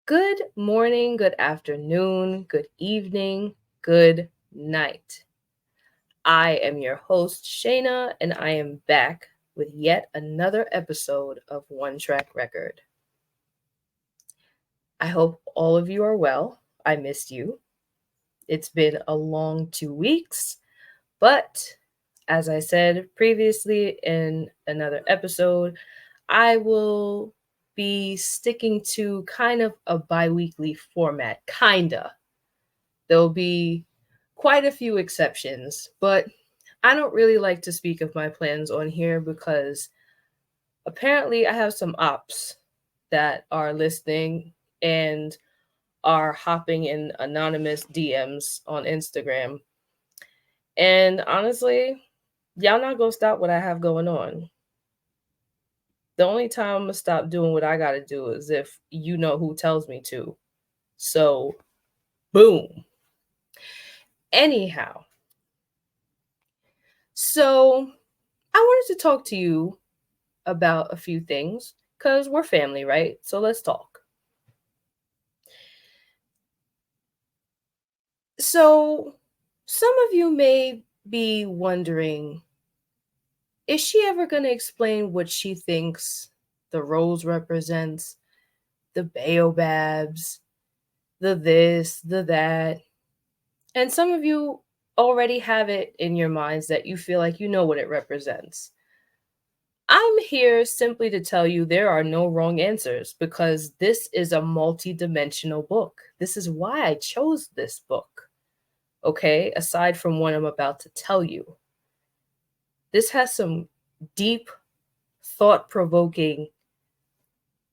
Good morning, good afternoon, good evening, good night. I am your host, Shayna, and I am back with yet another episode of One Track Record. I hope all of you are well. I missed you. It's been a long 2 weeks, but as I said previously in another episode, I will be sticking to kind of a bi weekly format. Kinda. There'll be quite a few exceptions, but I don't really like to speak of my plans on here because apparently I have some ops that are listening and are hopping in anonymous DMs on Instagram. And honestly, y'all not gonna stop what I have going on. The only time I'm gonna stop doing what I gotta do is if you know who tells me to. So, boom. Anyhow, so I wanted to talk to you about a few things because we're family, right? So let's talk. So, some of you may be wondering, is she ever going to explain what she thinks the rose represents? The baobabs, the this, the that. And some of you already have it in your minds that you feel like you know what it represents. I'm here simply to tell you there are no wrong answers because this is a multi-dimensional book. This is why I chose this book. Okay, aside from what I'm about to tell you. This has some deep, thought-provoking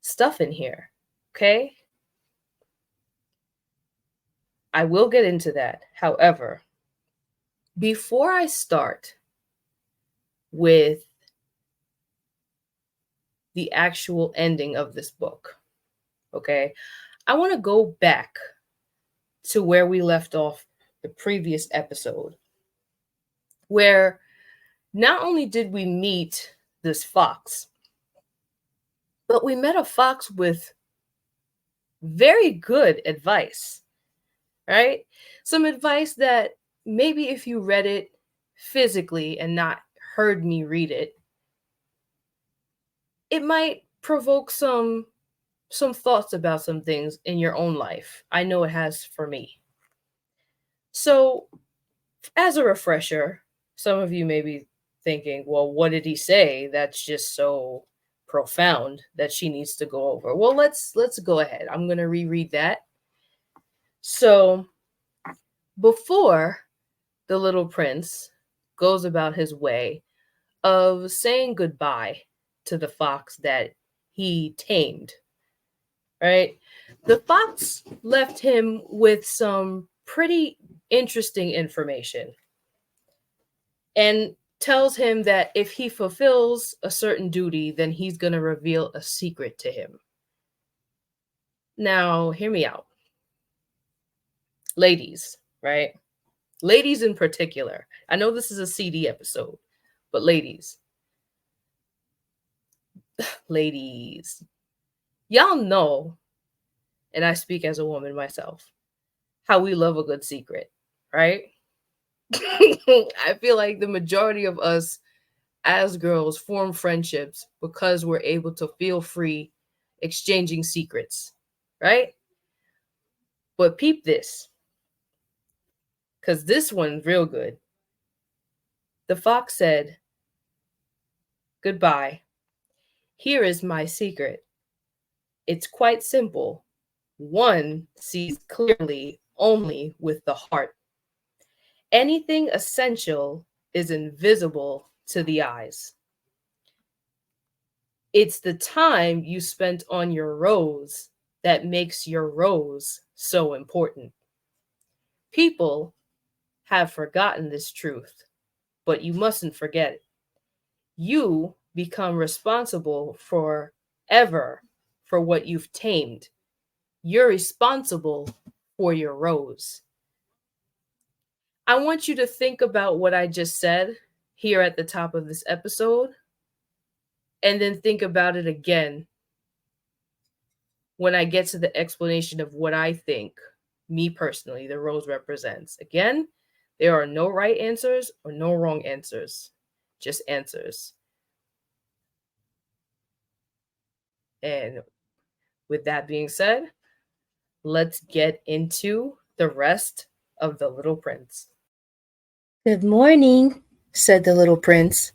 stuff in here. Okay? I will get into that. However, before I start with the actual ending of this book, okay, I want to go back to where we left off the previous episode, where not only did we meet this fox, but we met a fox with very good advice, right? Some advice that maybe if you read it physically and not heard me read it, it might provoke some thoughts about some things in your own life. I know it has for me. So, as a refresher, some of you may be thinking, well, what did he say? That's just so profound that she needs to go over. Well, let's go ahead. I'm going to reread that. So, before the little prince goes about his way of saying goodbye to the fox that he tamed, right? The fox left him with some pretty interesting information and tells him that if he fulfills a certain duty, then he's going to reveal a secret to him. Now, hear me out. Ladies, right? Ladies in particular. I know this is a CD episode, but ladies, y'all know, and I speak as a woman myself, how we love a good secret, right? I feel like the majority of us as girls form friendships because we're able to feel free exchanging secrets, right? But peep this, because this one's real good. The fox said, "Goodbye. Here is my secret. It's quite simple. One sees clearly only with the heart. Anything essential is invisible to the eyes. It's the time you spent on your rose that makes your rose so important. People have forgotten this truth, but you mustn't forget it. You become responsible forever for what you've tamed. You're responsible for your rose." I want you to think about what I just said here at the top of this episode, and then think about it again when I get to the explanation of what I think, me personally, the rose represents. Again, there are no right answers or no wrong answers, just answers. And with that being said, let's get into the rest of The Little Prince. Good morning, said the little prince.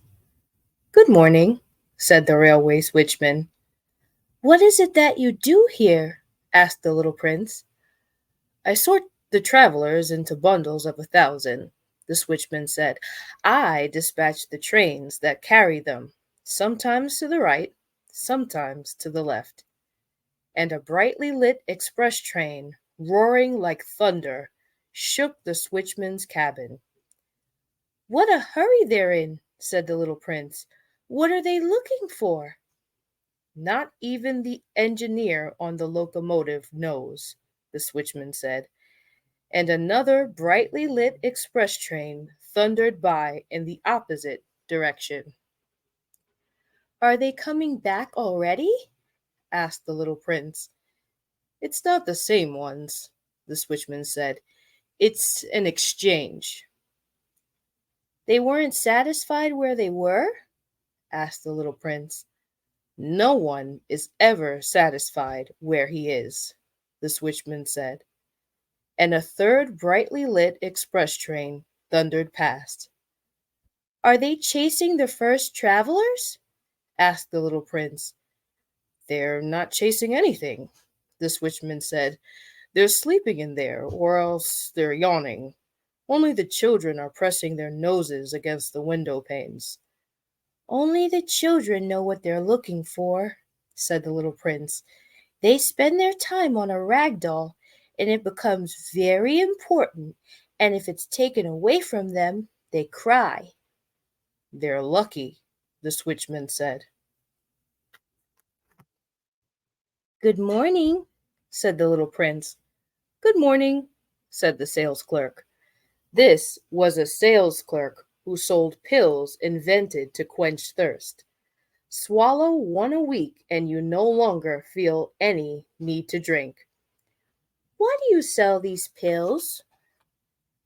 Good morning, said the railway switchman. What is it that you do here? Asked the little prince. I sort the travelers into bundles of 1,000, the switchman said. I dispatch the trains that carry them, sometimes to the right, sometimes to the left. And a brightly lit express train, roaring like thunder, shook the switchman's cabin. What a hurry they're in, said the little prince. What are they looking for? Not even the engineer on the locomotive knows, the switchman said. And another brightly lit express train thundered by in the opposite direction. Are they coming back already? Asked the little prince. It's not the same ones, the switchman said. It's an exchange. They weren't satisfied where they were? Asked the little prince. No one is ever satisfied where he is, the switchman said. And a third brightly lit express train thundered past. Are they chasing the first travelers? Asked the little prince. They're not chasing anything, the switchman said. They're sleeping in there, or else they're yawning. Only the children are pressing their noses against the window panes. Only the children know what they're looking for, said the little prince. They spend their time on a rag doll, and it becomes very important, and if it's taken away from them, they cry. They're lucky, the switchman said. Good morning, said the little prince. Good morning, said the sales clerk. This was a sales clerk who sold pills invented to quench thirst. Swallow one a week and you no longer feel any need to drink. Why do you sell these pills?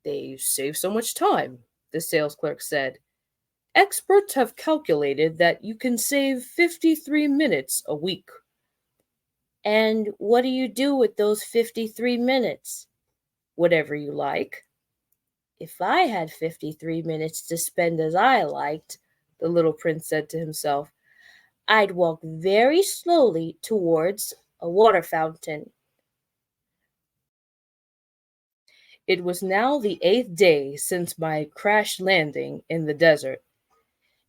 They save so much time, the sales clerk said. Experts have calculated that you can save 53 minutes a week. And what do you do with those 53 minutes? Whatever you like. If I had 53 minutes to spend as I liked, the little prince said to himself, I'd walk very slowly towards a water fountain. It was now the 8th day since my crash landing in the desert,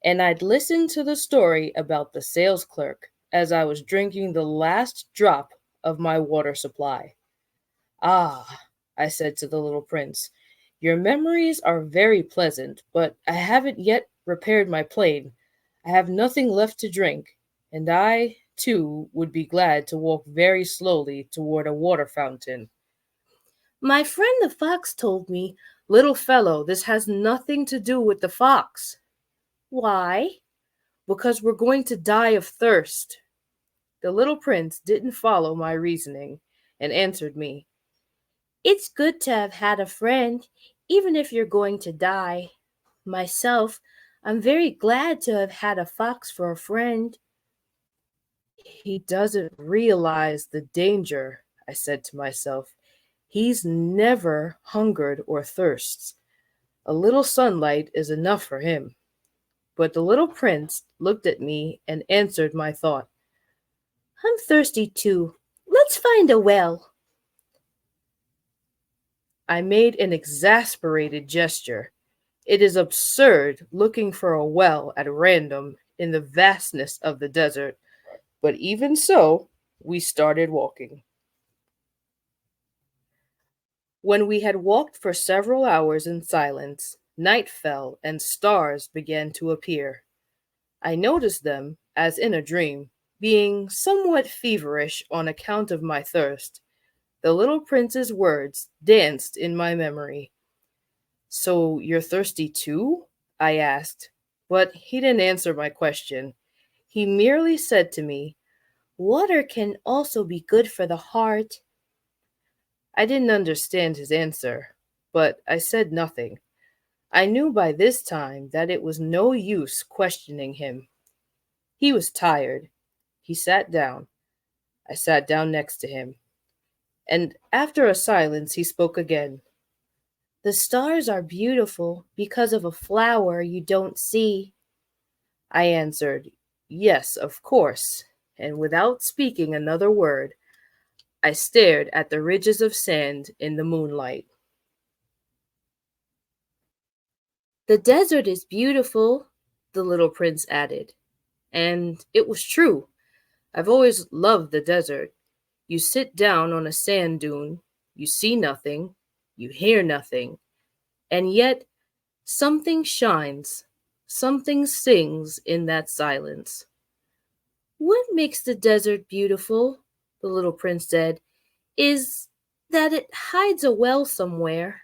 and I'd listened to the story about the sales clerk as I was drinking the last drop of my water supply. Ah, I said to the little prince, your memories are very pleasant, but I haven't yet repaired my plane. I have nothing left to drink, and I, too, would be glad to walk very slowly toward a water fountain. My friend the fox told me, little fellow, this has nothing to do with the fox. Why? Because we're going to die of thirst. The little prince didn't follow my reasoning and answered me, It's good to have had a friend, even if you're going to die. Myself, I'm very glad to have had a fox for a friend. He doesn't realize the danger, I said to myself. He's never hungered or thirsts. A little sunlight is enough for him. But the little prince looked at me and answered my thought. I'm thirsty too. Let's find a well. I made an exasperated gesture. It is absurd looking for a well at random in the vastness of the desert, but even so, we started walking. When we had walked for several hours in silence, night fell and stars began to appear. I noticed them, as in a dream, being somewhat feverish on account of my thirst. The little prince's words danced in my memory. So you're thirsty too? I asked, but he didn't answer my question. He merely said to me, Water can also be good for the heart. I didn't understand his answer, but I said nothing. I knew by this time that it was no use questioning him. He was tired. He sat down. I sat down next to him. And after a silence, he spoke again. The stars are beautiful because of a flower you don't see. I answered, Yes, of course, and without speaking another word, I stared at the ridges of sand in the moonlight. The desert is beautiful, the little prince added. And it was true. I've always loved the desert. You sit down on a sand dune, you see nothing, you hear nothing, and yet something shines, something sings in that silence. What makes the desert beautiful, the little prince said, is that it hides a well somewhere.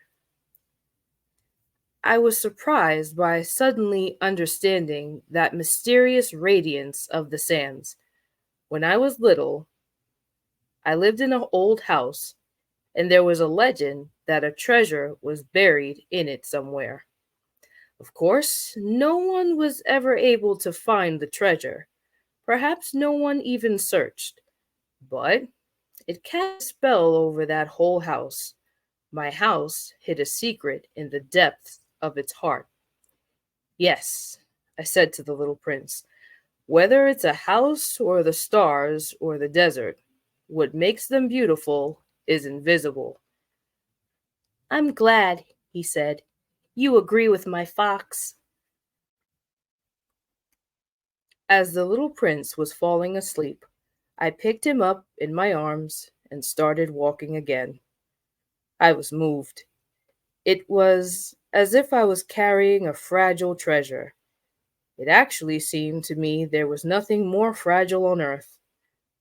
I was surprised by suddenly understanding that mysterious radiance of the sands. When I was little, I lived in an old house, and there was a legend that a treasure was buried in it somewhere. Of course, no one was ever able to find the treasure. Perhaps no one even searched. But it cast a spell over that whole house. My house hid a secret in the depths of its heart. Yes, I said to the little prince, whether it's a house or the stars or the desert, what makes them beautiful is invisible. I'm glad, he said. You agree with my fox. As the little prince was falling asleep, I picked him up in my arms and started walking again. I was moved. It was as if I was carrying a fragile treasure. It actually seemed to me there was nothing more fragile on earth.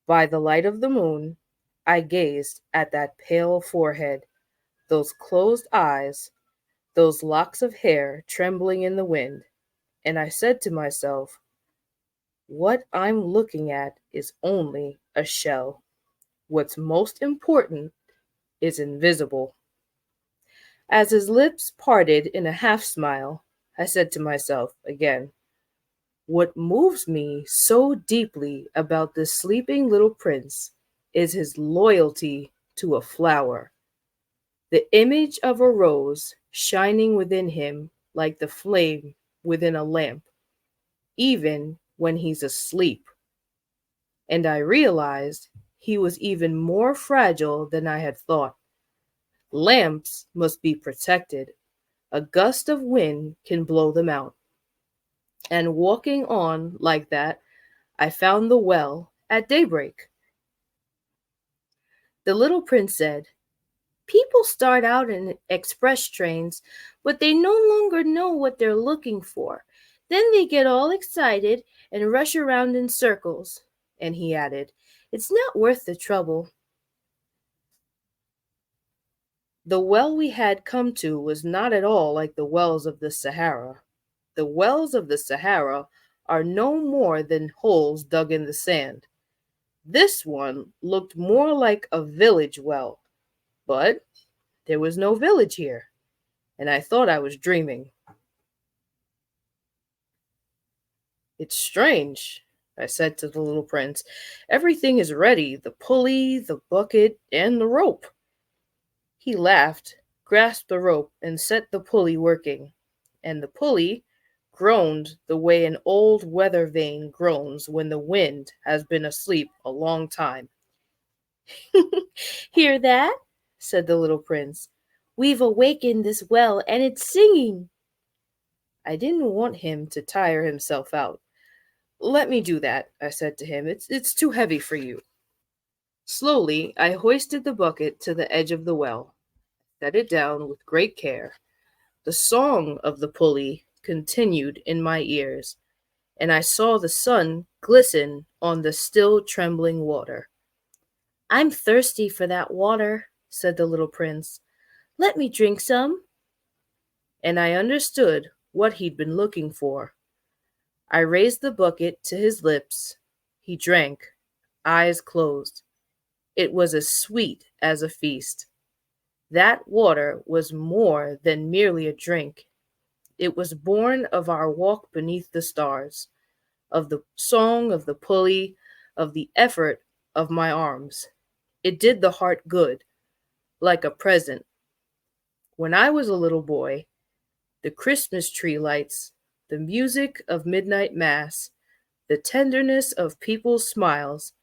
By the light of the moon, I gazed at that pale forehead, those closed eyes, those locks of hair trembling in the wind, and I said to myself, what I'm looking at is only a shell. What's most important is invisible. As his lips parted in a half smile, I said to myself again, what moves me so deeply about this sleeping little prince is his loyalty to a flower. The image of a rose shining within him like the flame within a lamp, even when he's asleep. And I realized he was even more fragile than I had thought. Lamps must be protected. A gust of wind can blow them out. And walking on like that, I found the well at daybreak. The little prince said, people start out in express trains, but they no longer know what they're looking for. Then they get all excited and rush around in circles. And he added, it's not worth the trouble. The well we had come to was not at all like the wells of the Sahara. The wells of the Sahara are no more than holes dug in the sand. This one looked more like a village well, but there was no village here, and I thought I was dreaming. It's strange, I said to the little prince. Everything is ready, the pulley, the bucket, and the rope. He laughed, grasped the rope, and set the pulley working, and the pulley groaned the way an old weather vane groans when the wind has been asleep a long time. Hear that? Said the little prince. We've awakened this well, and it's singing. I didn't want him to tire himself out. Let me do that, I said to him. It's too heavy for you. Slowly, I hoisted the bucket to the edge of the well, set it down with great care. The song of the pulley continued in my ears, and I saw the sun glisten on the still trembling water. I'm thirsty for that water, said the little prince. Let me drink some. And I understood what he'd been looking for. I raised the bucket to his lips. He drank. eyes closed. It was as sweet as a feast. That water was more than merely a drink. It was born of our walk beneath the stars, of the song of the pulley, of the effort of my arms. It did the heart good, like a present. When I was a little boy, the Christmas tree lights, the music of midnight mass, the tenderness of people's smiles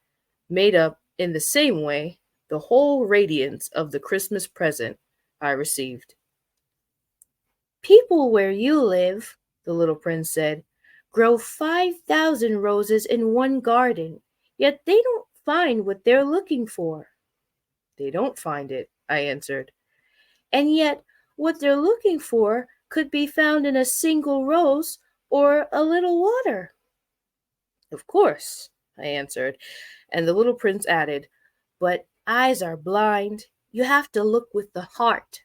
made up, in the same way, the whole radiance of the Christmas present I received. People where you live, the little prince said, grow 5,000 roses in one garden, yet they don't find what they're looking for. They don't find it, I answered. And yet, what they're looking for could be found in a single rose or a little water. Of course, I answered, and the little prince added, but eyes are blind. You have to look with the heart.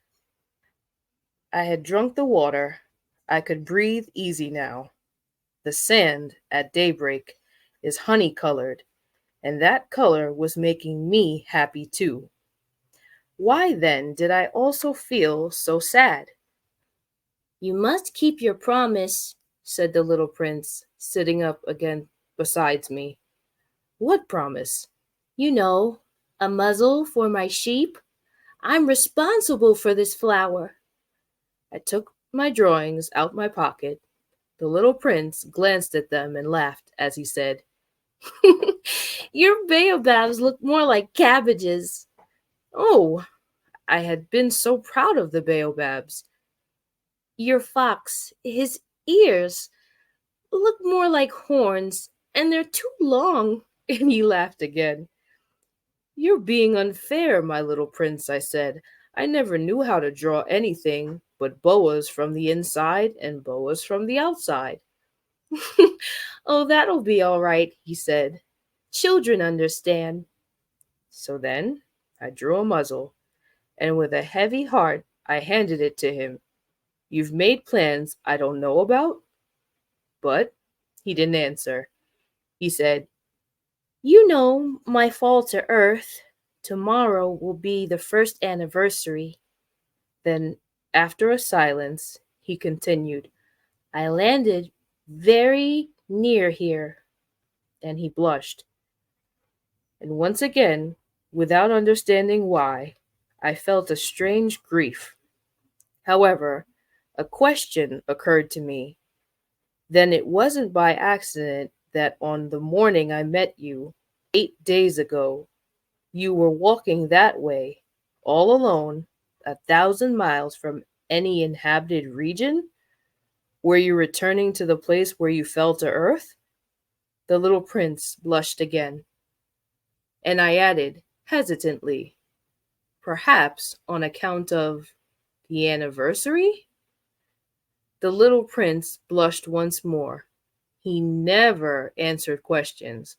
I had drunk the water. I could breathe easy now. The sand at daybreak is honey-colored, and that color was making me happy too. Why then did I also feel so sad? You must keep your promise, said the little prince, sitting up again beside me. What promise? You know, a muzzle for my sheep. I'm responsible for this flower. I took my drawings out my pocket. The little prince glanced at them and laughed as he said, Your baobabs look more like cabbages. Oh, I had been so proud of the baobabs. Your fox, his ears look more like horns, and they're too long. And he laughed again. You're being unfair, my little prince, I said. I never knew how to draw anything but boas from the inside and boas from the outside. Oh, that'll be all right, he said. Children understand. So then I drew a muzzle, and with a heavy heart I handed it to him. You've made plans I don't know about? But he didn't answer. He said, You know my fall to earth. Tomorrow will be the first anniversary. Then, after a silence, he continued, I landed very near here. And he blushed. And once again, without understanding why, I felt a strange grief. However, a question occurred to me. Then it wasn't by accident that on the morning I met you, 8 days ago, you were walking that way, all alone, 1,000 miles from any inhabited region? Were you returning to the place where you fell to earth? The little prince blushed again. And I added, hesitantly, perhaps on account of the anniversary? The little prince blushed once more. He never answered questions,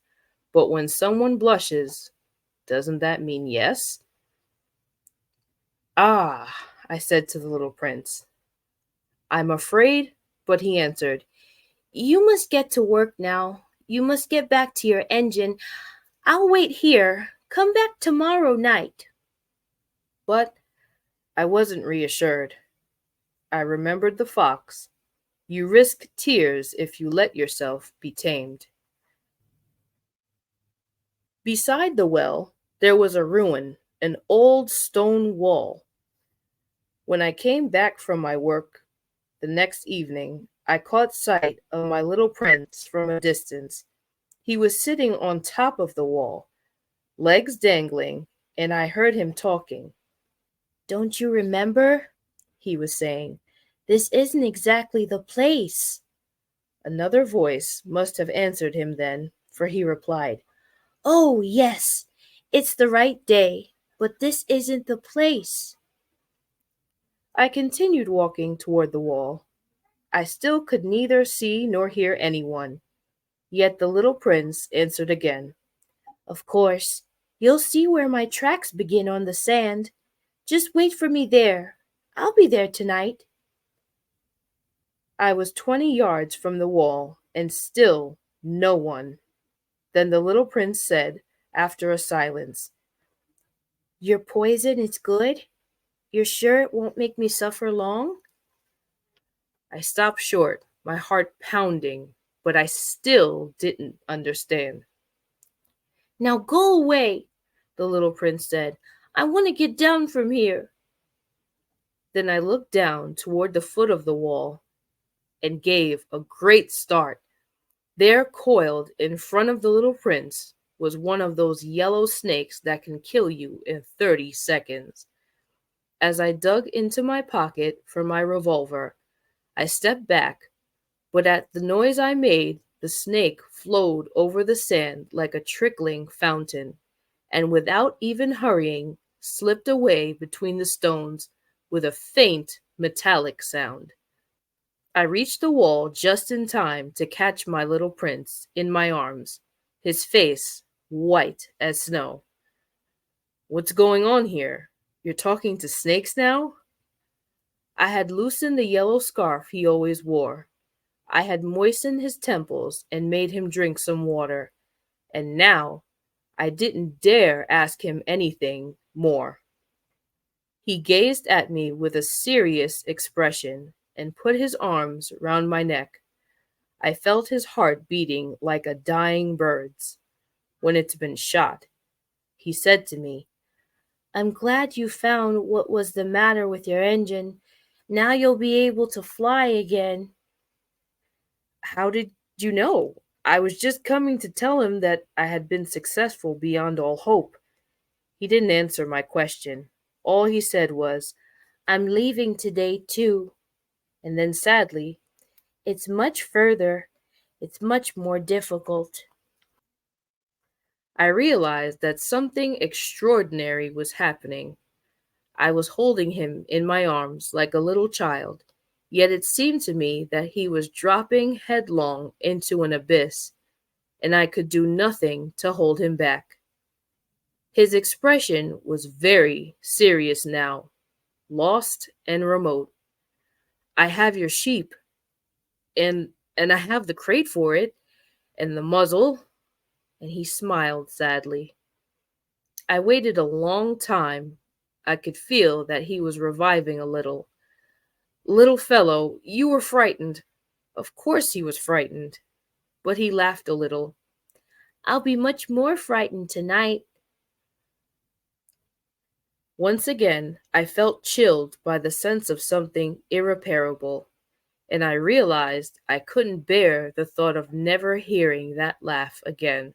but when someone blushes, doesn't that mean yes? Ah, I said to the little prince. I'm afraid, but he answered, You must get to work now. You must get back to your engine. I'll wait here. Come back tomorrow night. But I wasn't reassured. I remembered the fox. You risk tears if you let yourself be tamed. Beside the well, there was a ruin, an old stone wall. When I came back from my work the next evening, I caught sight of my little prince from a distance. He was sitting on top of the wall, legs dangling, and I heard him talking. Don't you remember? He was saying. This isn't exactly the place. Another voice must have answered him then, for he replied, Oh, yes, it's the right day, but this isn't the place. I continued walking toward the wall. I still could neither see nor hear anyone. Yet the little prince answered again. Of course, you'll see where my tracks begin on the sand. Just wait for me there. I'll be there tonight. I was 20 yards from the wall, and still no one. Then the little prince said, After a silence, Your poison is good? You're sure it won't make me suffer long? I stopped short, my heart pounding, but I still didn't understand. Now go away, the little prince said. I want to get down from here. Then I looked down toward the foot of the wall and gave a great start. There, coiled in front of the little prince, was one of those yellow snakes that can kill you in 30 seconds. As I dug into my pocket for my revolver, I stepped back, but at the noise I made, the snake flowed over the sand like a trickling fountain, and without even hurrying, slipped away between the stones with a faint metallic sound. I reached the wall just in time to catch my little prince in my arms, his face white as snow. What's going on here? You're talking to snakes now? I had loosened the yellow scarf he always wore. I had moistened his temples and made him drink some water, and now I didn't dare ask him anything more. He gazed at me with a serious expression and put his arms round my neck. I felt his heart beating like a dying bird's when it's been shot. He said to me, I'm glad you found what was the matter with your engine. Now you'll be able to fly again. How did you know? I was just coming to tell him that I had been successful beyond all hope. He didn't answer my question. All he said was, I'm leaving today too. and then sadly, It's much further. It's much more difficult. I realized that something extraordinary was happening. I was holding him in my arms like a little child, yet it seemed to me that he was dropping headlong into an abyss, and I could do nothing to hold him back. His expression was very serious now, lost and remote. I have your sheep, and I have the crate for it, and the muzzle, and he smiled sadly. I waited a long time. I could feel that he was reviving a little. Little fellow, you were frightened. Of course he was frightened, but he laughed a little. I'll be much more frightened tonight. Once again, I felt chilled by the sense of something irreparable, and I realized I couldn't bear the thought of never hearing that laugh again.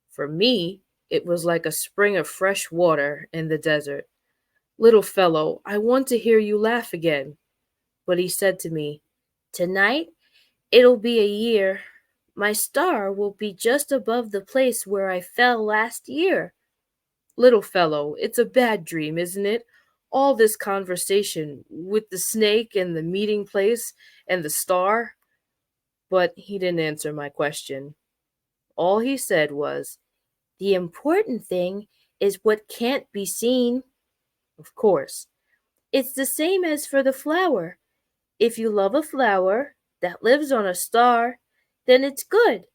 For me, it was like a spring of fresh water in the desert. Little fellow, I want to hear you laugh again. But he said to me, Tonight, it'll be a year. My star will be just above the place where I fell last year. Little fellow, it's a bad dream, isn't it? All this conversation with the snake and the meeting place and the star. But he didn't answer my question. All he said was, The important thing is what can't be seen. of course. It's the same as for the flower. If you love a flower that lives on a star, then it's good.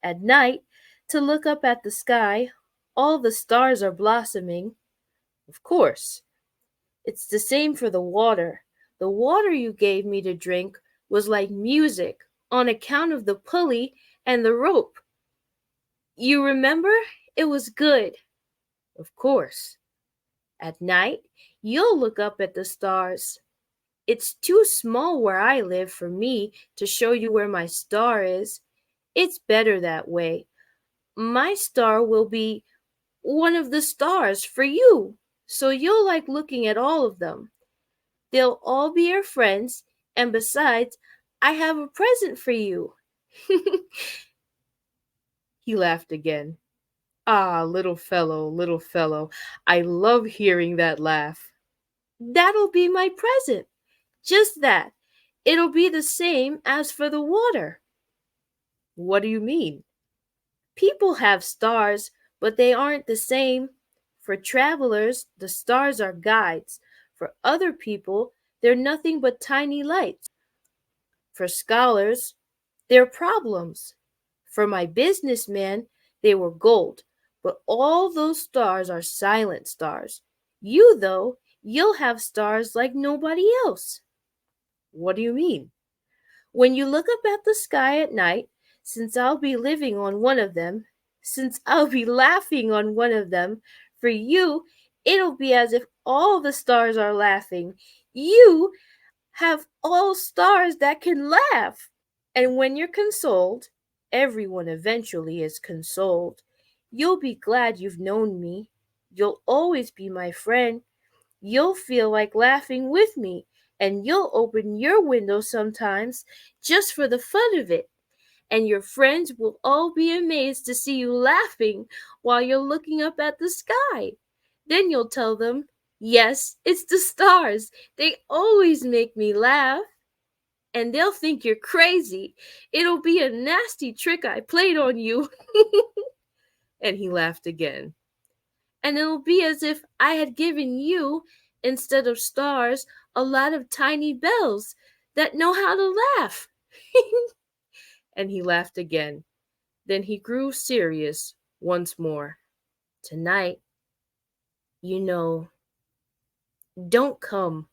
At night, to look up at the sky, all the stars are blossoming. Of course. It's the same for the water. The water you gave me to drink was like music on account of the pulley and the rope. You remember? It was good. Of course. At night, you'll look up at the stars. It's too small where I live for me to show you where my star is. It's better that way. My star will be one of the stars for you, so you'll like looking at all of them. They'll all be your friends, and besides, I have a present for you. He laughed again. Ah, little fellow, I love hearing that laugh. That'll be my present. Just that. It'll be the same as for the water. What do you mean? People have stars, but they aren't the same. For travelers, the stars are guides. For other people, they're nothing but tiny lights. For scholars, they're problems. For my businessman, they were gold. But all those stars are silent stars. You, though, you'll have stars like nobody else. What do you mean? When you look up at the sky at night, since I'll be living on one of them, since I'll be laughing on one of them, for you, it'll be as if all the stars are laughing. You have all stars that can laugh. And when you're consoled, everyone eventually is consoled. You'll be glad you've known me. You'll always be my friend. You'll feel like laughing with me, and you'll open your window sometimes just for the fun of it. And your friends will all be amazed to see you laughing while you're looking up at the sky. Then you'll tell them, yes, it's the stars. They always make me laugh. And they'll think you're crazy. It'll be a nasty trick I played on you. And he laughed again. And it'll be as if I had given you, instead of stars, a lot of tiny bells that know how to laugh. And he laughed again. Then he grew serious once more. Tonight, you know, don't come.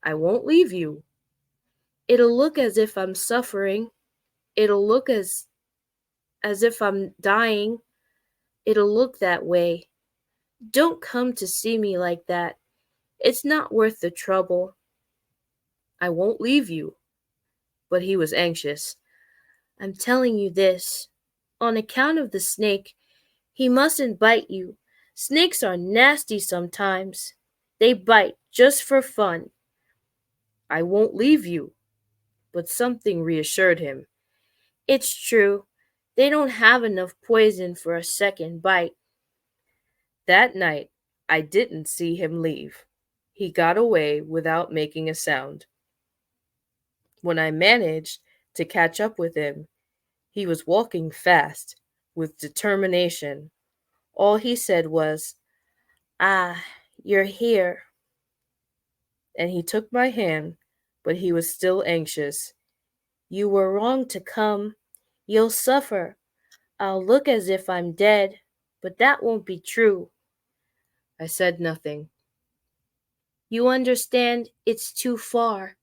I won't leave you. It'll look as if I'm suffering. It'll look as if I'm dying. It'll look that way. Don't come to see me like that. It's not worth the trouble. I won't leave you. But he was anxious. I'm telling you this. On account of the snake, he mustn't bite you. Snakes are nasty sometimes. They bite just for fun. I won't leave you. But something reassured him. It's true. They don't have enough poison for a second bite. That night, I didn't see him leave. He got away without making a sound. When I managed to catch up with him, he was walking fast, with determination. All he said was, "Ah, you're here." And he took my hand, but he was still anxious. "You were wrong to come. You'll suffer. I'll look as if I'm dead, but that won't be true." I said nothing. "You understand, it's too far.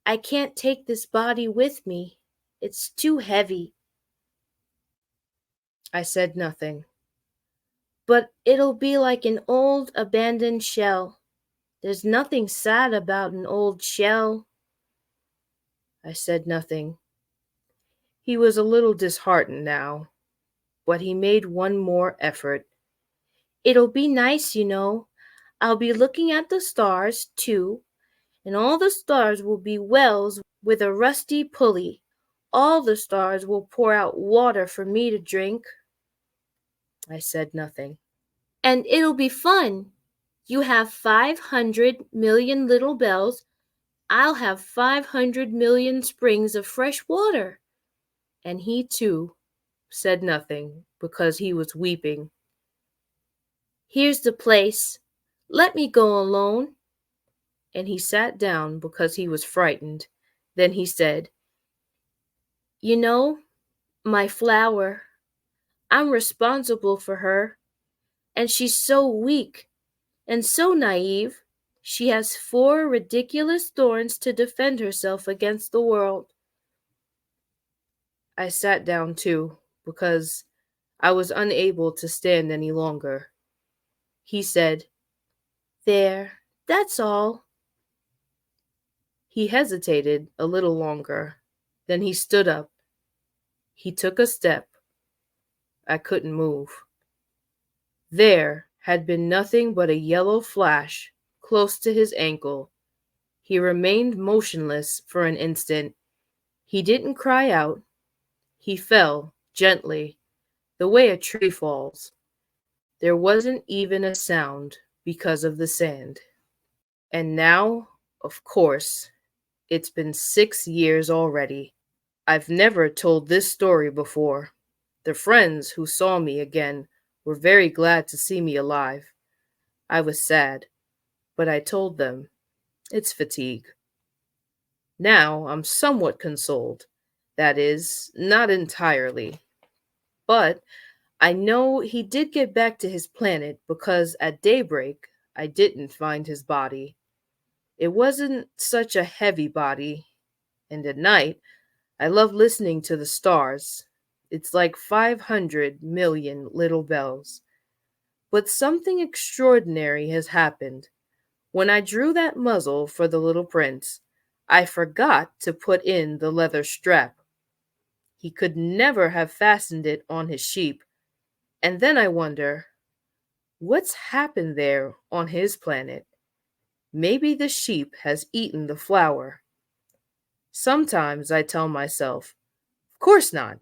I can't take this body with me. It's too heavy." I said nothing. "But it'll be like an old abandoned shell. There's nothing sad about an old shell." I said nothing. He was a little disheartened now, but he made one more effort. "It'll be nice, you know. I'll be looking at the stars, too, and all the stars will be wells with a rusty pulley. All the stars will pour out water for me to drink." I said nothing. "And it'll be fun. You have 500 million little bells. I'll have 500 million springs of fresh water." And he, too, said nothing because he was weeping. "Here's the place. Let me go alone." And he sat down because he was frightened. Then he said, "You know, my flower, I'm responsible for her. And she's so weak and so naive. She has 4 ridiculous thorns to defend herself against the world." I sat down too, because I was unable to stand any longer. He said, "There, that's all." He hesitated a little longer. Then he stood up. He took a step. I couldn't move. There had been nothing but a yellow flash close to his ankle. He remained motionless for an instant. He didn't cry out. He fell gently, the way a tree falls. There wasn't even a sound because of the sand. And now, of course, it's been 6 years already. I've never told this story before. The friends who saw me again were very glad to see me alive. I was sad, but I told them, it's fatigue. Now I'm somewhat consoled. That is, not entirely. But I know he did get back to his planet because at daybreak I didn't find his body. It wasn't such a heavy body, and at night I love listening to the stars. It's like 500 million little bells. But something extraordinary has happened. When I drew that muzzle for the little prince, I forgot to put in the leather strap. He could never have fastened it on his sheep. And then I wonder, what's happened there on his planet? Maybe the sheep has eaten the flour. Sometimes I tell myself, of course not.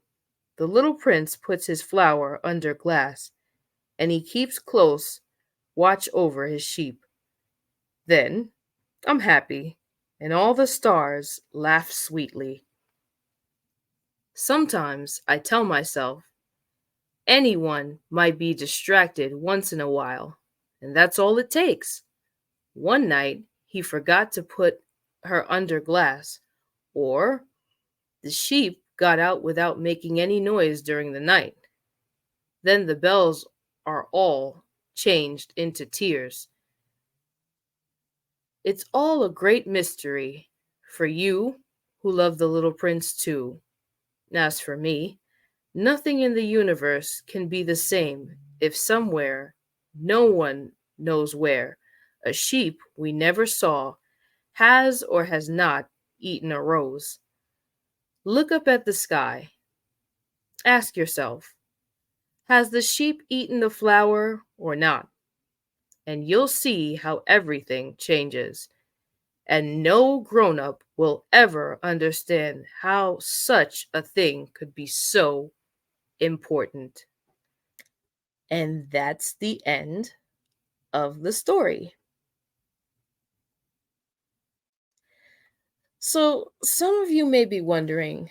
The little prince puts his flour under glass, and he keeps close watch over his sheep. Then I'm happy, and all the stars laugh sweetly. Sometimes I tell myself, anyone might be distracted once in a while, and that's all it takes. One night, he forgot to put her under glass, or the sheep got out without making any noise during the night. Then the bells are all changed into tears. It's all a great mystery for you who love the little prince too. As for me, nothing in the universe can be the same if somewhere, no one knows where, a sheep we never saw has or has not eaten a rose. Look up at the sky. Ask yourself, has the sheep eaten the flower or not? And you'll see how everything changes. And no grown up will ever understand how such a thing could be so important. And that's the end of the story. So, some of you may be wondering,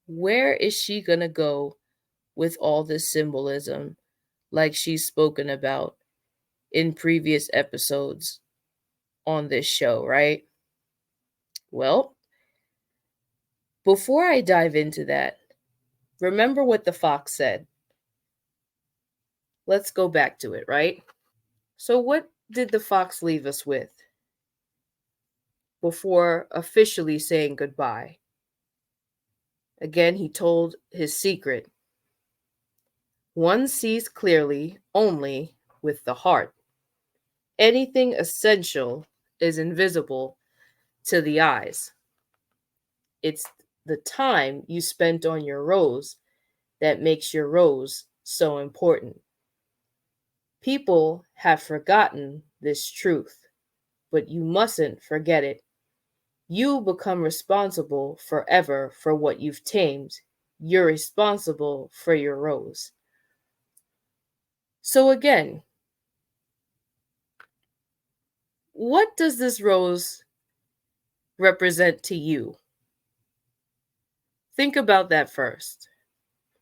where is she going to go with all this symbolism like she's spoken about in previous episodes on this show, right? Well, before I dive into that, remember what the fox said. Let's go back to it, right? So, what did the fox leave us with before officially saying goodbye? Again, he told his secret. One sees clearly only with the heart. Anything essential is invisible to the eyes. It's the time you spent on your rose that makes your rose so important. People have forgotten this truth, but you mustn't forget it. You become responsible forever for what you've tamed. You're responsible for your rose. So again, what does this rose represent to you? Think about that first,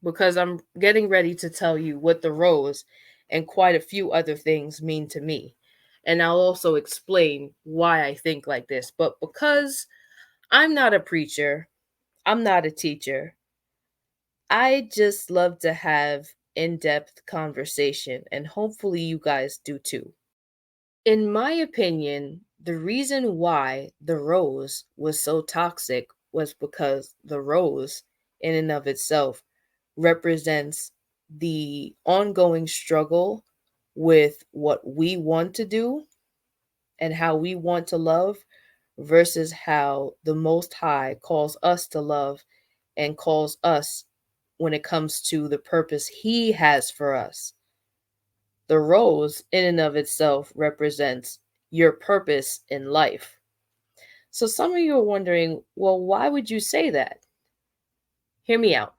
because I'm getting ready to tell you what the rose and quite a few other things mean to me. And I'll also explain why I think like this. But because I'm not a preacher, I'm not a teacher, I just love to have in-depth conversation, and hopefully you guys do too. In my opinion, the reason why the rose was so toxic was because the rose, in and of itself, represents the ongoing struggle with what we want to do and how we want to love versus how the Most High calls us to love and calls us when it comes to the purpose He has for us. The rose, in and of itself, represents your purpose in life. So some of you are wondering, well, why would you say that? Hear me out.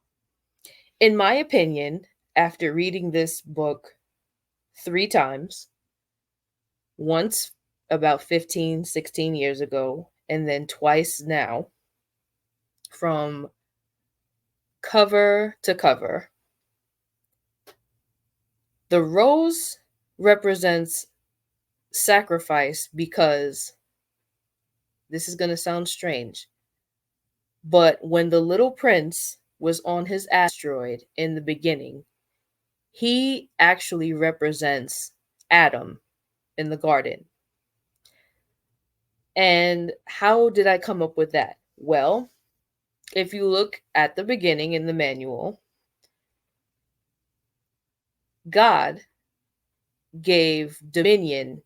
In my opinion, after reading this book 3 times, once about 15, 16 years ago, and then twice now, from cover to cover, the rose represents sacrifice because this is going to sound strange, but when the little prince was on his asteroid in the beginning, he actually represents Adam in the garden. And how did I come up with that? Well, if you look at the beginning in the manual, God gave dominion.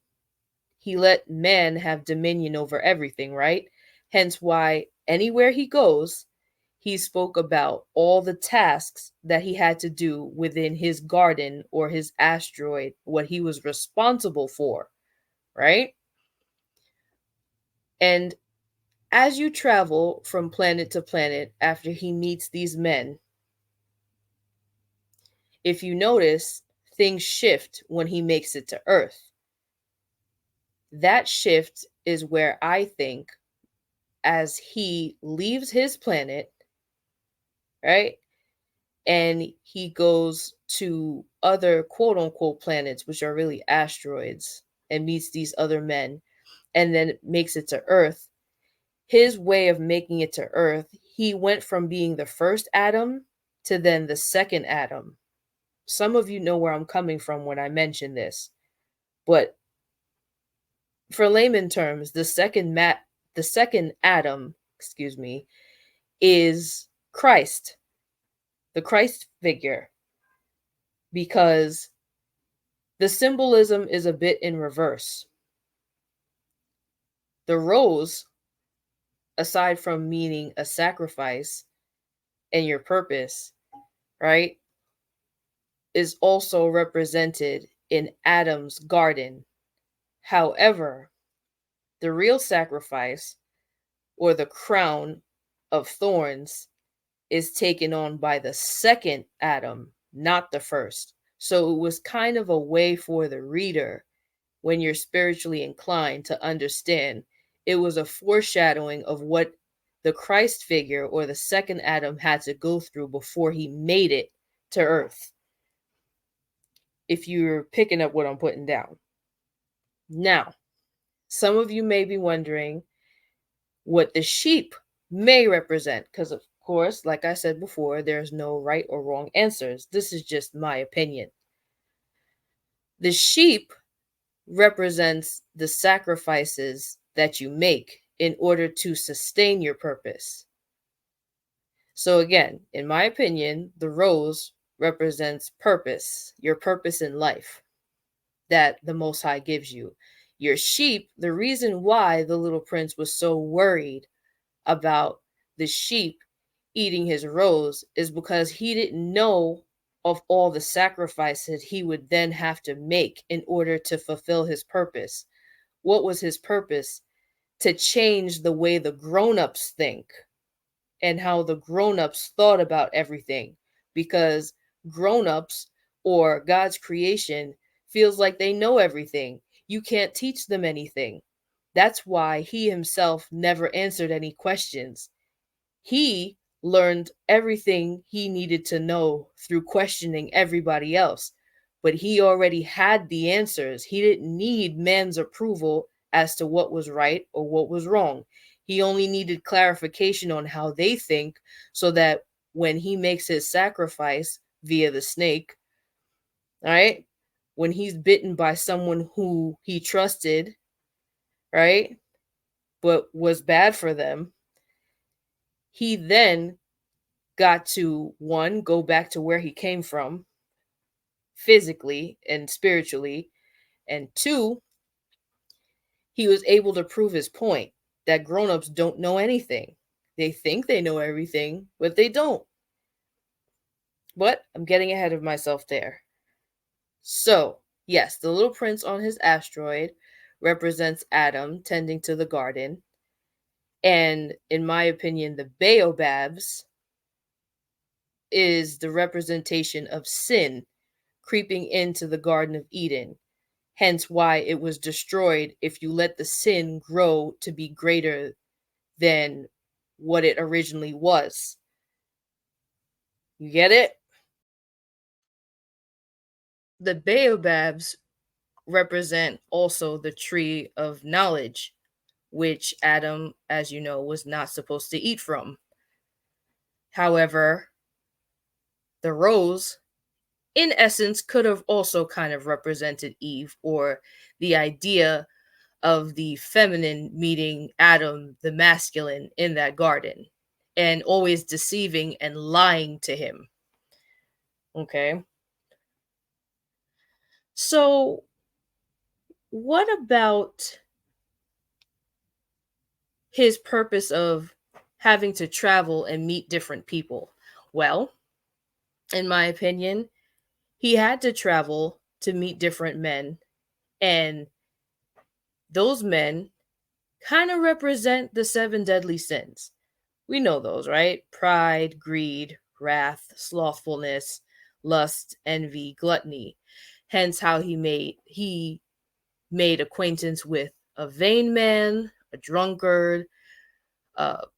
He let man have dominion over everything, right? Hence why anywhere he goes, he spoke about all the tasks that he had to do within his garden or his asteroid, what he was responsible for, right? And as you travel from planet to planet after he meets these men, if you notice, things shift when he makes it to Earth. That shift is where I think, as he leaves his planet, right, and he goes to other quote unquote planets, which are really asteroids, and meets these other men, and then makes it to Earth, his way of making it to Earth, he went from being the first Adam to then the second Adam. Some of you know where I'm coming from when I mention this, but for layman terms, the second Adam, is Christ, the Christ figure, because the symbolism is a bit in reverse. The rose, aside from meaning a sacrifice and your purpose, right, is also represented in Adam's garden. However, the real sacrifice, or the crown of thorns, is taken on by the second Adam, not the first. So it was kind of a way for the reader, when you're spiritually inclined, to understand it was a foreshadowing of what the Christ figure or the second Adam had to go through before he made it to Earth. If you're picking up what I'm putting down. Now, some of you may be wondering what the sheep may represent, because of course, like I said before, there's no right or wrong answers. This is just my opinion. The sheep represents the sacrifices that you make in order to sustain your purpose. So again, in my opinion, the rose represents purpose, your purpose in life that the Most High gives you. Your sheep, the reason why the little prince was so worried about the sheep eating his rose is because he didn't know of all the sacrifices he would then have to make in order to fulfill his purpose. What was his purpose? To change the way the grown-ups think and how the grown-ups thought about everything, because grown-ups or God's creation feels like they know everything. You can't teach them anything. That's why he himself never answered any questions. He learned everything he needed to know through questioning everybody else, but he already had the answers. He didn't need man's approval as to what was right or what was wrong. He only needed clarification on how they think, so that when he makes his sacrifice via the snake, right, when he's bitten by someone who he trusted, right, but was bad for them, he then got to, one, go back to where he came from physically and spiritually, and two, he was able to prove his point that grown-ups don't know anything. They think they know everything, but they don't. But I'm getting ahead of myself there. So, yes, the little prince on his asteroid represents Adam tending to the garden. And in my opinion, the baobabs is the representation of sin creeping into the Garden of Eden. Hence why it was destroyed if you let the sin grow to be greater than what it originally was. You get it? The baobabs represent also the tree of knowledge, which Adam, as you know, was not supposed to eat from. However, The rose, in essence, could have also kind of represented Eve, or the idea of the feminine meeting Adam, the masculine, in that garden, and always deceiving and lying to him. Okay. So, what about his purpose of having to travel and meet different people? Well, in my opinion, he had to travel to meet different men, and those men kind of represent the seven deadly sins. We know those, right? Pride, greed, wrath, slothfulness, lust, envy, gluttony. Hence how he made acquaintance with a vain man, a drunkard,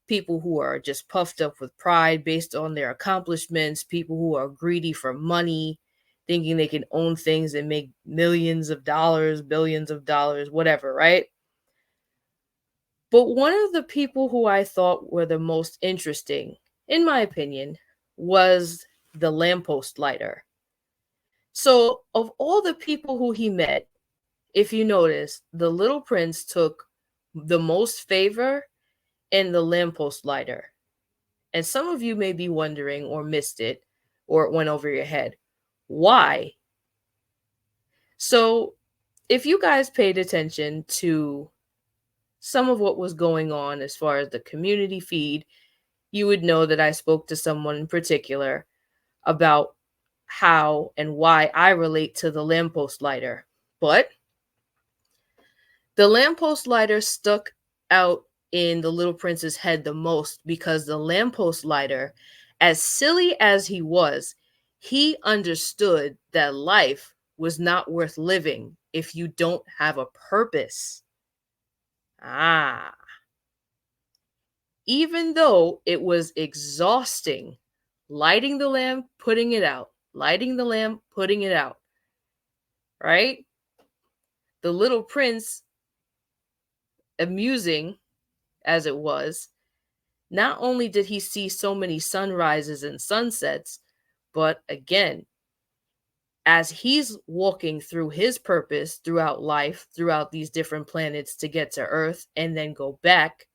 people who are just puffed up with pride based on their accomplishments, people who are greedy for money, thinking they can own things and make millions of dollars, billions of dollars, whatever, right? But one of the people who I thought were the most interesting, in my opinion, was the lamppost lighter. So, of all the people who he met, if you notice, the little prince took the most favor in the lamppost lighter. And some of you may be wondering or missed it or it went over your head. Why? So, if you guys paid attention to some of what was going on as far as the community feed, you would know that I spoke to someone in particular about how and why I relate to the lamppost lighter. But the lamppost lighter stuck out in the little prince's head the most because the lamppost lighter, as silly as he understood that life was not worth living if you don't have a purpose. Even though it was exhausting, lighting the lamp, putting it out, lighting the lamp, putting it out, right? The little prince, amusing as it was, not only did he see so many sunrises and sunsets, but again, as he's walking through his purpose throughout life, throughout these different planets to get to Earth and then go back,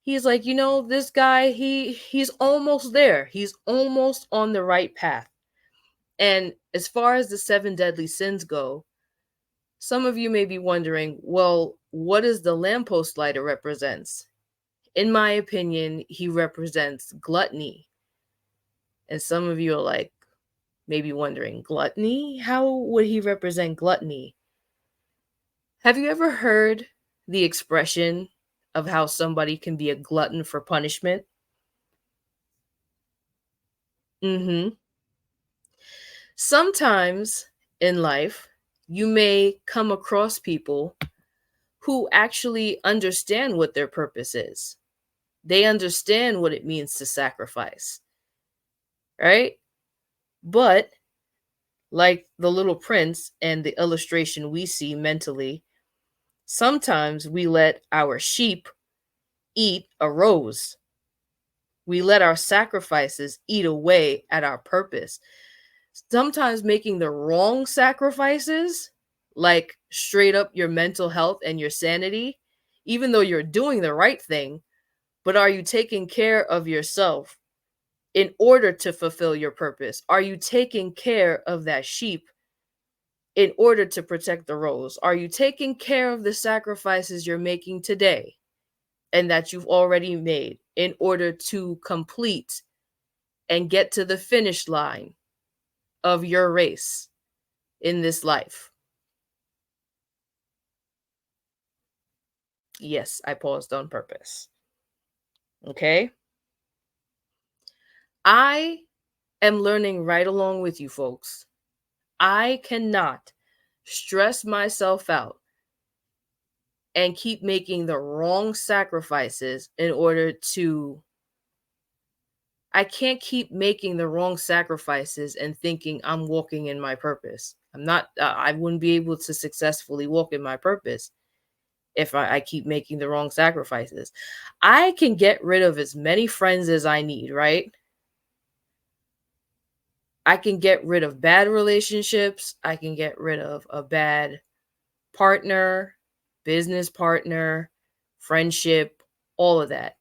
he's like, this guy, he's almost there. He's almost on the right path. And as far as the seven deadly sins go, some of you may be wondering, well, what does the lamppost lighter represents? In my opinion, he represents gluttony. And some of you are like, maybe wondering, gluttony? How would he represent gluttony? Have you ever heard the expression of how somebody can be a glutton for punishment? Sometimes in life, you may come across people who actually understand what their purpose is. They understand what it means to sacrifice, right? But like the little prince and the illustration we see mentally, sometimes we let our sheep eat a rose. We let our sacrifices eat away at our purpose. Sometimes making the wrong sacrifices, like straight up your mental health and your sanity, even though you're doing the right thing, but are you taking care of yourself in order to fulfill your purpose? Are you taking care of that sheep in order to protect the rose? Are you taking care of the sacrifices you're making today and that you've already made in order to complete and get to the finish line of your race in this life? Yes, I paused on purpose. Okay? I am learning right along with you folks. I cannot stress myself out and keep making the wrong sacrifices in order to. I can't keep making the wrong sacrifices and thinking I'm walking in my purpose. I'm not, I wouldn't be able to successfully walk in my purpose if I keep making the wrong sacrifices. I can get rid of as many friends as I need, right? I can get rid of bad relationships. I can get rid of a bad partner, business partner, friendship, all of that.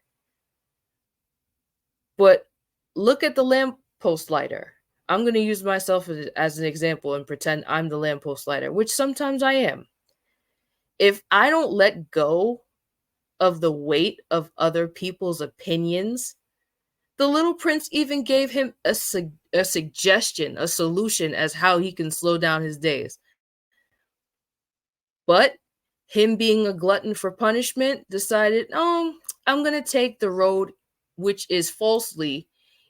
But look at the lamppost lighter. I'm going to use myself as an example and pretend I'm the lamppost lighter, which sometimes I am. If I don't let go of the weight of other people's opinions, the little prince even gave him a suggestion, a solution as how he can slow down his days. But him being a glutton for punishment decided, oh, I'm going to take the road which is falsely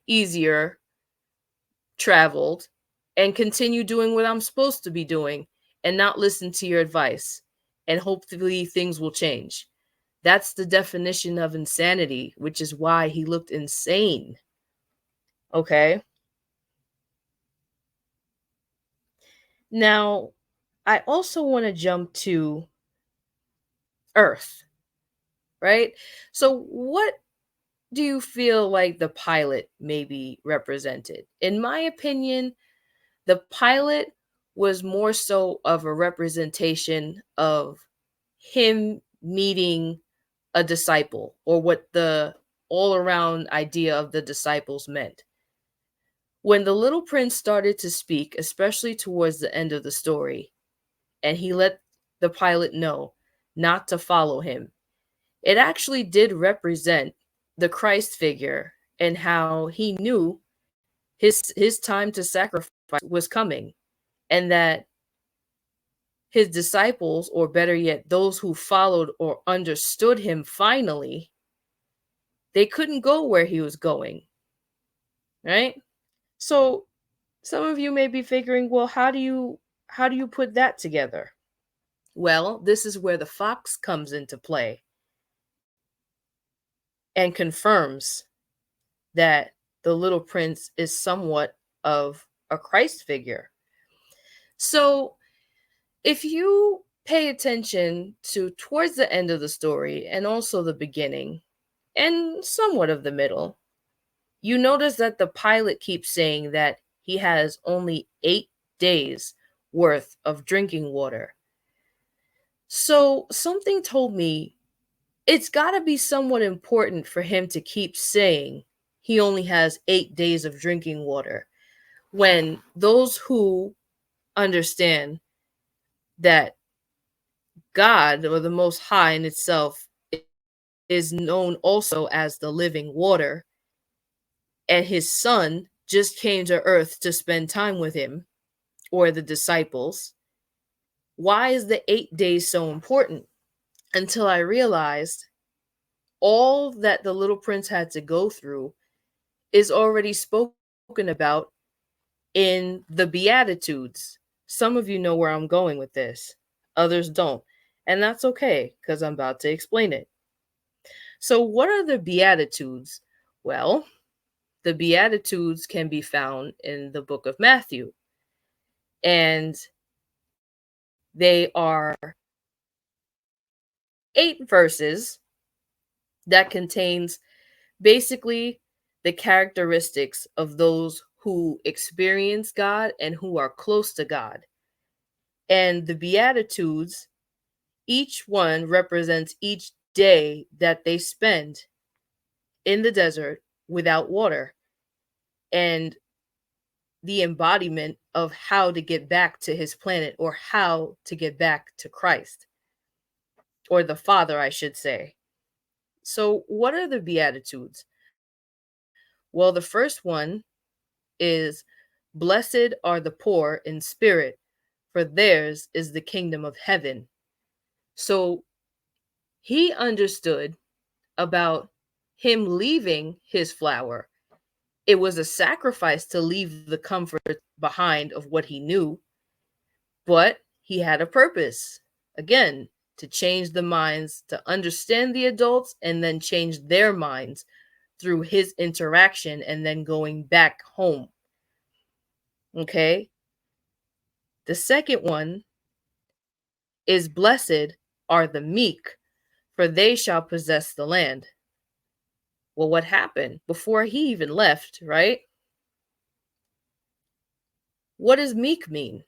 easier traveled and continue doing what I'm supposed to be doing and not listen to your advice. And hopefully things will change. That's the definition of insanity, which is why he looked insane. Okay? Now, I also want to jump to Earth, right? So, what do you feel like the pilot maybe represented? In my opinion, the pilot was more so of a representation of him meeting a disciple, or what the all around idea of the disciples meant. When the little prince started to speak, especially towards the end of the story, and he let the pilot know not to follow him, it actually did represent the Christ figure and how he knew his time to sacrifice was coming, and that his disciples, or better yet, those who followed or understood him finally, they couldn't go where he was going, right? So some of you may be figuring, well, how do you put that together? Well, this is where the fox comes into play and confirms that the little prince is somewhat of a Christ figure. So if you pay attention to towards the end of the story and also the beginning and somewhat of the middle, you notice that the pilot keeps saying that he has only 8 days worth of drinking water. So something told me it's got to be somewhat important for him to keep saying he only has 8 days of drinking water, when those who understand that God, or the Most High in itself, is known also as the living water, and his son just came to earth to spend time with him, or the disciples. Why is the 8 days so important? Until I realized all that the little prince had to go through is already spoken about in the Beatitudes. Some of you know where I'm going with this, others don't. And that's okay, because I'm about to explain it. So, what are the Beatitudes? Well, the Beatitudes can be found in the book of Matthew. And they are 8 verses that contains basically the characteristics of those who experience God and who are close to God. And the Beatitudes, each one represents each day that they spend in the desert without water, and the embodiment of how to get back to his planet, or how to get back to Christ, or the Father, I should say. So, what are the Beatitudes? Well, the first one is, blessed are the poor in spirit, for theirs is the kingdom of heaven. So he understood about him leaving his flower. It was a sacrifice to leave the comfort behind of what he knew, but he had a purpose. Again, to change the minds, to understand the adults, and then change their minds through his interaction and then going back home. Okay? The second one is, blessed are the meek, for they shall possess the land. Well, what happened before he even left, right? What does meek mean?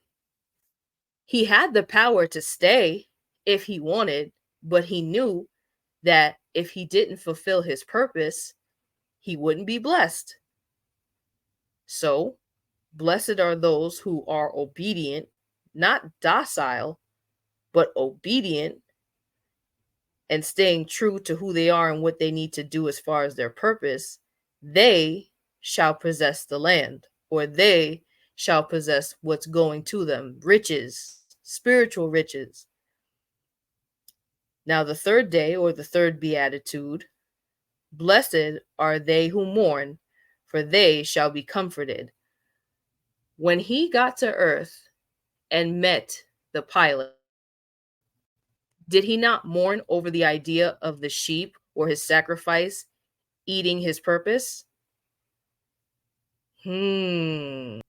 He had the power to stay if he wanted, but he knew that if he didn't fulfill his purpose, he wouldn't be blessed. So, blessed are those who are obedient, not docile, but obedient and staying true to who they are and what they need to do as far as their purpose. They shall possess the land, or they shall possess what's going to them, riches, spiritual riches. Now, the third day, or the third beatitude, blessed are they who mourn, for they shall be comforted. When he got to earth and met the pilot, did he not mourn over the idea of the sheep or his sacrifice eating his purpose? Let's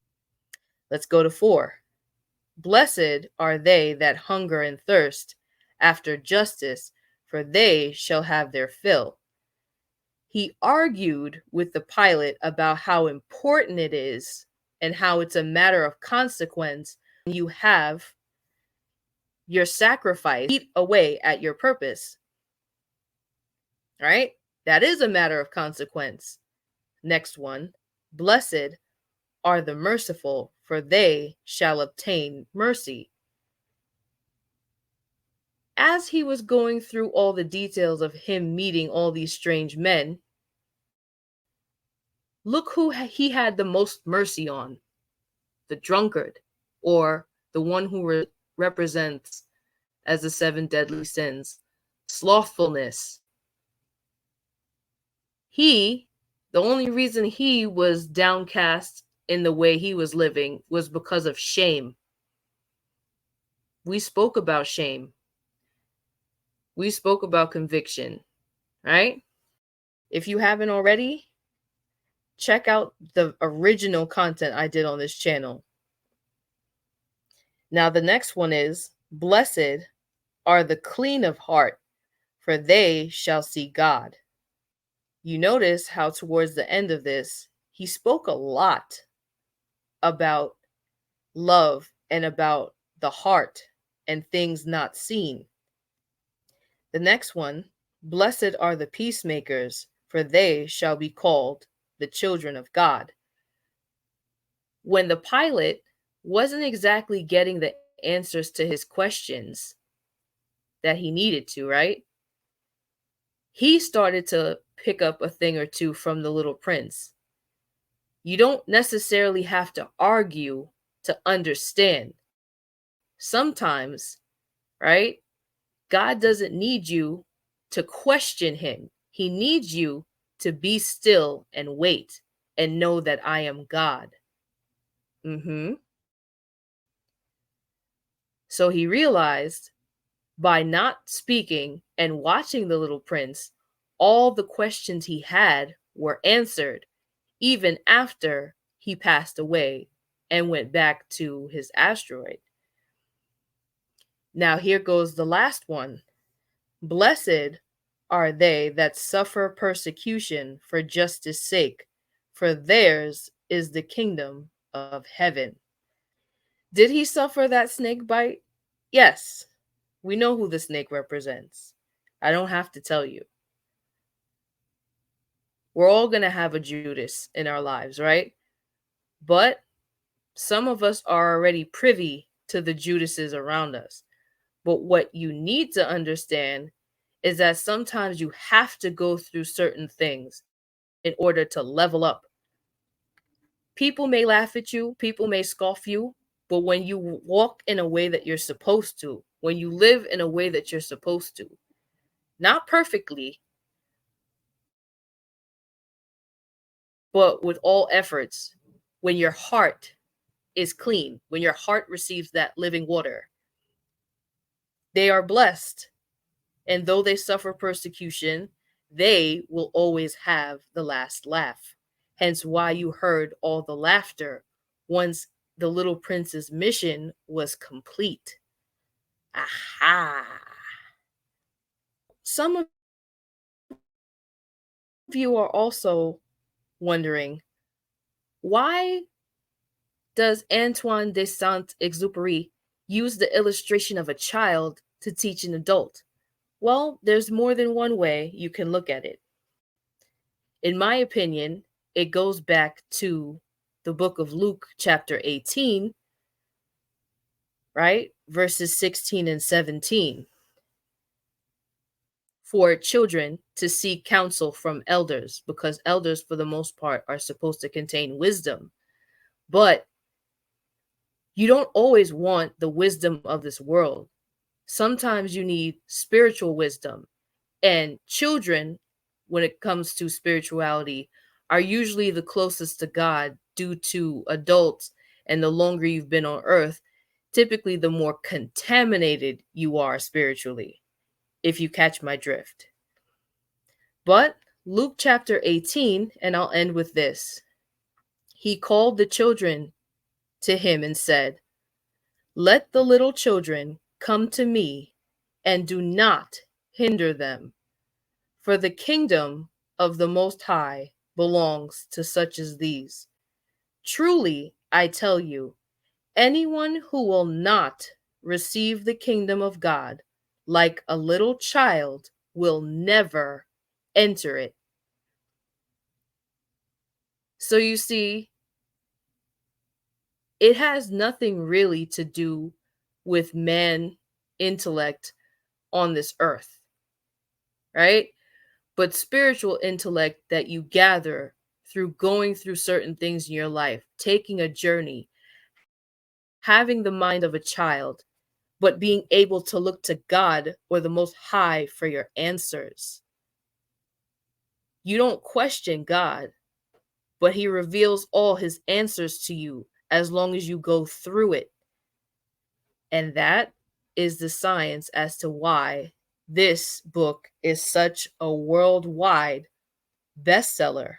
go to 4. Blessed are they that hunger and thirst after justice, for they shall have their fill. He argued with the pilot about how important it is and how it's a matter of consequence when you have your sacrifice eat away at your purpose. Right? That is a matter of consequence. Next one. Blessed are the merciful, for they shall obtain mercy. As he was going through all the details of him meeting all these strange men, look who he had the most mercy on: the drunkard, or the one who represents as the 7 deadly sins, slothfulness. The only reason he was downcast in the way he was living was because of shame. We spoke about shame. We spoke about conviction, right? If you haven't already, check out the original content I did on this channel. Now, the next one is, blessed are the clean of heart, for they shall see God. You notice how towards the end of this, he spoke a lot about love and about the heart and things not seen. The next one, blessed are the peacemakers, for they shall be called the children of God. When the pilot wasn't exactly getting the answers to his questions that he needed to, right? He started to pick up a thing or two from the little prince. You don't necessarily have to argue to understand. Sometimes, right? God doesn't need you to question him. He needs you to be still and wait and know that I am God. So he realized by not speaking and watching the little prince, all the questions he had were answered, even after he passed away and went back to his asteroid. Now, here goes the last one. Blessed are they that suffer persecution for justice' sake, for theirs is the kingdom of heaven. Did he suffer that snake bite? Yes. We know who the snake represents. I don't have to tell you. We're all going to have a Judas in our lives, right? But some of us are already privy to the Judases around us. But what you need to understand is that sometimes you have to go through certain things in order to level up. People may laugh at you, people may scoff you, but when you walk in a way that you're supposed to, when you live in a way that you're supposed to, not perfectly, but with all efforts, when your heart is clean, when your heart receives that living water, they are blessed. And though they suffer persecution, they will always have the last laugh. Hence why you heard all the laughter once the little prince's mission was complete. Aha! Some of you are also wondering, why does Antoine De Saint-Exupery use the illustration of a child to teach an adult? Well, there's more than one way you can look at it. In my opinion, it goes back to the book of Luke, chapter 18, right? Verses 16 and 17. For children to seek counsel from elders, because elders, for the most part, are supposed to contain wisdom. But you don't always want the wisdom of this world. Sometimes you need spiritual wisdom. And children, when it comes to spirituality, are usually the closest to God due to adults. And the longer you've been on earth, typically the more contaminated you are spiritually, if you catch my drift. But Luke chapter 18, and I'll end with this. He called the children to him and said, "Let the little children come to me, and do not hinder them, for the kingdom of the Most High belongs to such as these. Truly, I tell you, anyone who will not receive the kingdom of God like a little child will never enter it." So you see, it has nothing really to do with man intellect on this earth, right? But spiritual intellect that you gather through going through certain things in your life, taking a journey, having the mind of a child, but being able to look to God or the Most High for your answers. You don't question God, but He reveals all His answers to you as long as you go through it. And that is the science as to why this book is such a worldwide bestseller.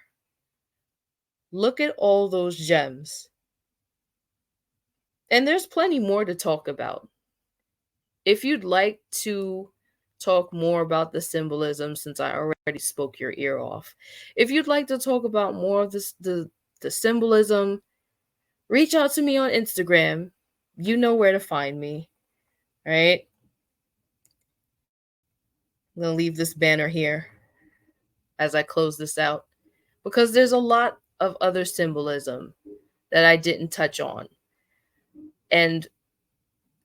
Look at all those gems. And there's plenty more to talk about. If you'd like to talk more about the symbolism, since I already spoke your ear off, if you'd like to talk about more of this, the symbolism, reach out to me on Instagram. You know where to find me, right? I'm going to leave this banner here as I close this out, because there's a lot of other symbolism that I didn't touch on. And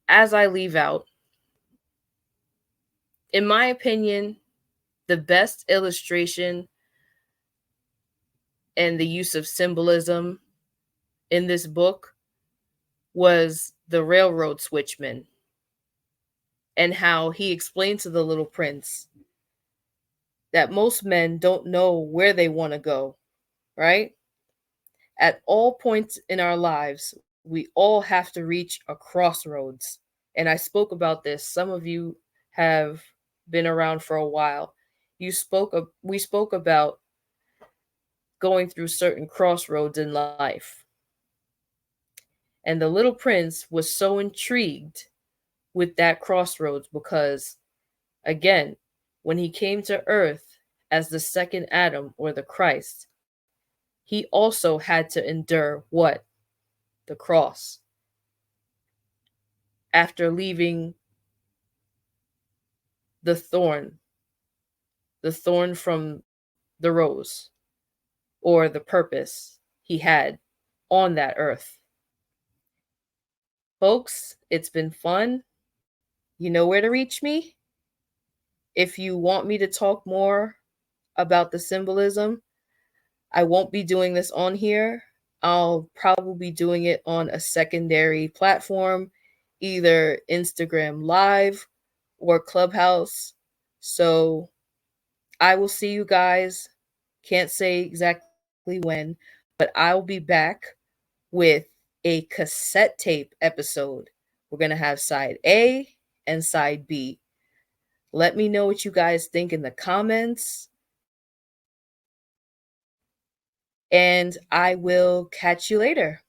as I leave out, in my opinion, the best illustration and the use of symbolism in this book was the railroad switchman, and how he explained to the little prince that most men don't know where they want to go, right? At all points in our lives, we all have to reach a crossroads. And I spoke about this. Some of you have been around for a while. We spoke about going through certain crossroads in life. And the little prince was so intrigued with that crossroads because, again, when he came to earth as the second Adam or the Christ, he also had to endure what? The cross. After leaving the thorn from the rose, or the purpose he had on that earth. Folks, it's been fun. You know where to reach me. If you want me to talk more about the symbolism, I won't be doing this on here. I'll probably be doing it on a secondary platform, either Instagram Live or Clubhouse. So I will see you guys. Can't say exactly when, but I'll be back with a cassette tape episode. We're going to have side A and side B. Let me know what you guys think in the comments. And I will catch you later.